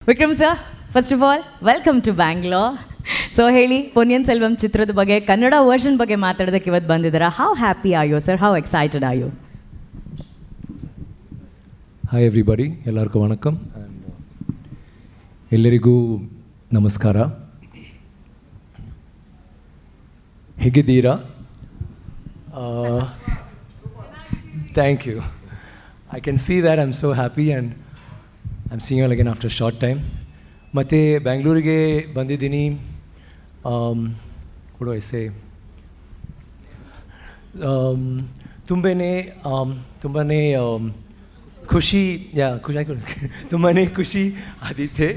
Vikram sir, first of all, welcome to Bangalore. So ಹೇಳಿ ಪೊನ್ನಿಯಿನ್ ಸೆಲ್ವಂ ಚಿತ್ರದ ಬಗ್ಗೆ ಕನ್ನಡ ವರ್ಷನ್ ಬಗ್ಗೆ ಮಾತಾಡೋದಕ್ಕೆ ಇವತ್ತು ಬಂದಿದ್ದೀರಾ. How happy are you sir? How excited are you? Hi everybody, ಎಲ್ಲರಿಗೂ ವಣಕಂ ಎಲ್ಲರಿಗೂ ನಮಸ್ಕಾರ. ಹೇಗಿದ್ದೀರಾ? Thank you. I can see that. I'm so happy and I'm seeing you all again after a short time. ಮತ್ತೆ ಬ್ಯಾಂಗ್ಳೂರಿಗೆ ಬಂದಿದ್ದೀನಿ. What do I say? ತುಂಬಾ ಖುಷಿ ತುಂಬಾ ಖುಷಿ ಆದಿತ್ತೆ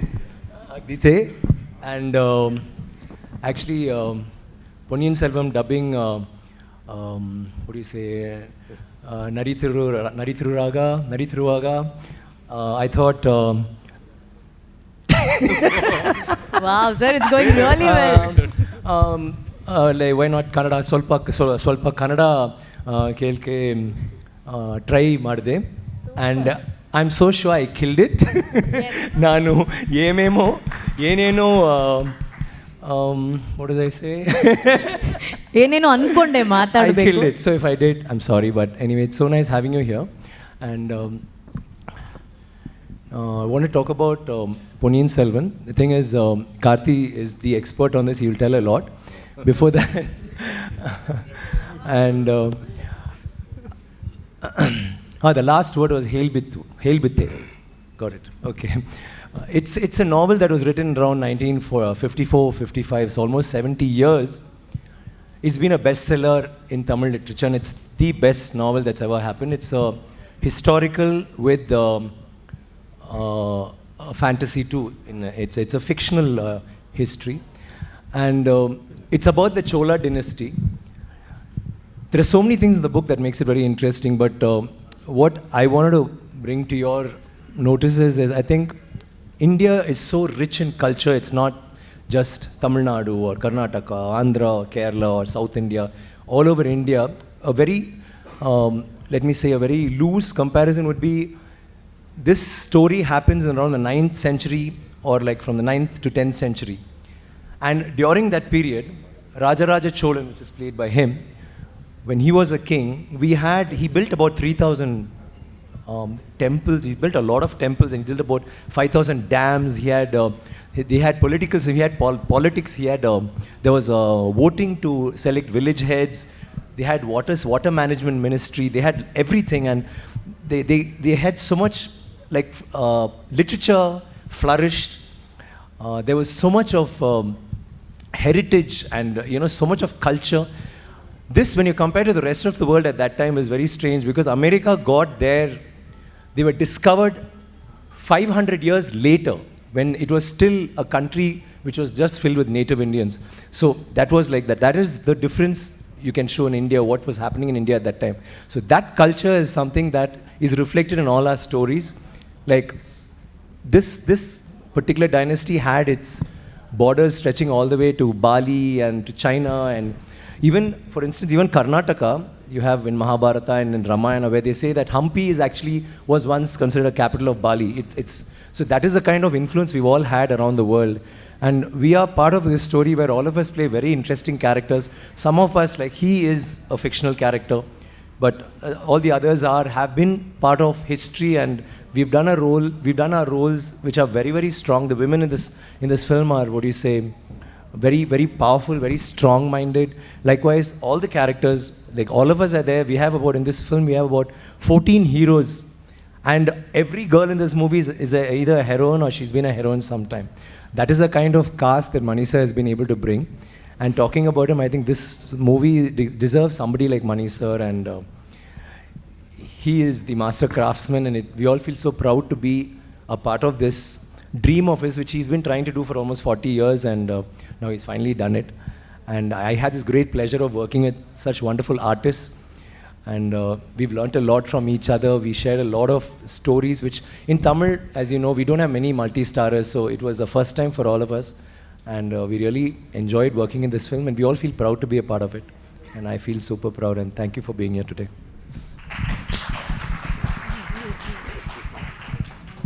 and actually Ponniyin Selvan dubbing what do you say ನಡೀತಿರುವಾಗ I thought Wow sir, it's going really well. Like why not Kannada ಸ್ವಲ್ಪ ಕನ್ನಡ ಕೇಳಕ್ಕೆ ಟ್ರೈ ಮಾಡಿದೆ and I'm so sure I killed it. ನಾನು ಏನೇನೋ what did I say? ಏನೇನೋ ಅನ್ಕೊಂಡೆ ಮಾತಾಡಬೇಕು. I killed it. So if I did, I'm sorry, but anyway, it's so nice having you here. And I want to talk about Ponniyin Selvan. The thing is, Karthi is the expert on this. He will tell a lot. Before that, and the last word was Helbitte. Got it. Okay. It's a novel that was written around 1954-55, so almost 70 years. It's been a bestseller in Tamil literature, and it's the best novel that's ever happened. It's a historical with fantasy too. It's a fictional history, and it's about the Chola dynasty. There are so many things in the book that makes it very interesting, but what I wanted to bring to your notices is I think India is so rich in culture. It's not just Tamil Nadu or Karnataka, Andhra, or Kerala or South India. All over India, a very, let me say, a very loose comparison would be this story happens around the 9th century or like from the 9th to 10th century. And during that period, Rajaraja Cholan, which is played by him, when he was a king, he built about 3,000 temples. He built a lot of temples and he built about 5,000 dams. They had politics. He had politics. There was voting to select village heads. They had water management ministry. They had everything, and they had so much literature flourished. There was so much of heritage and so much of culture. This, when you compare to the rest of the world at that time, is very strange because America got there. They were discovered 500 years later when it was still a country which was just filled with native Indians. So that was like that. That is the difference you can show in India, what was happening in India at that time. So that culture is something that is reflected in all our stories. Like this particular dynasty had its borders stretching all the way to Bali and to China, and even, for instance, even Karnataka, you have in Mahabharata and in Ramayana where they say that Hampi was once considered a capital of Bali. So that is the kind of influence we've all had around the world. And we are part of this story where all of us play very interesting characters. Some of us, like he is a fictional character, but all the others have been part of history, and we've done our roles which are very, very strong. The women in this film are, what do you say, very, very powerful, very strong-minded. Likewise, all the characters, like all of us are there. In this film, we have about 14 heroes. And every girl in this movie is either a heroine or she's been a heroine sometime. That is the kind of cast that Manisha has been able to bring. And talking about him, I think this movie deserves somebody like Manish sir, and he is the master craftsman, and we all feel so proud to be a part of this dream of his, which he's been trying to do for almost 40 years, and now he's finally done it. And I had this great pleasure of working with such wonderful artists, and we've learnt a lot from each other. We shared a lot of stories, which in Tamil, as you know, we don't have many multi-starers, so it was the first time for all of us, and we really enjoyed working in this film, and we all feel proud to be a part of it. And I feel super proud, and thank you for being here today.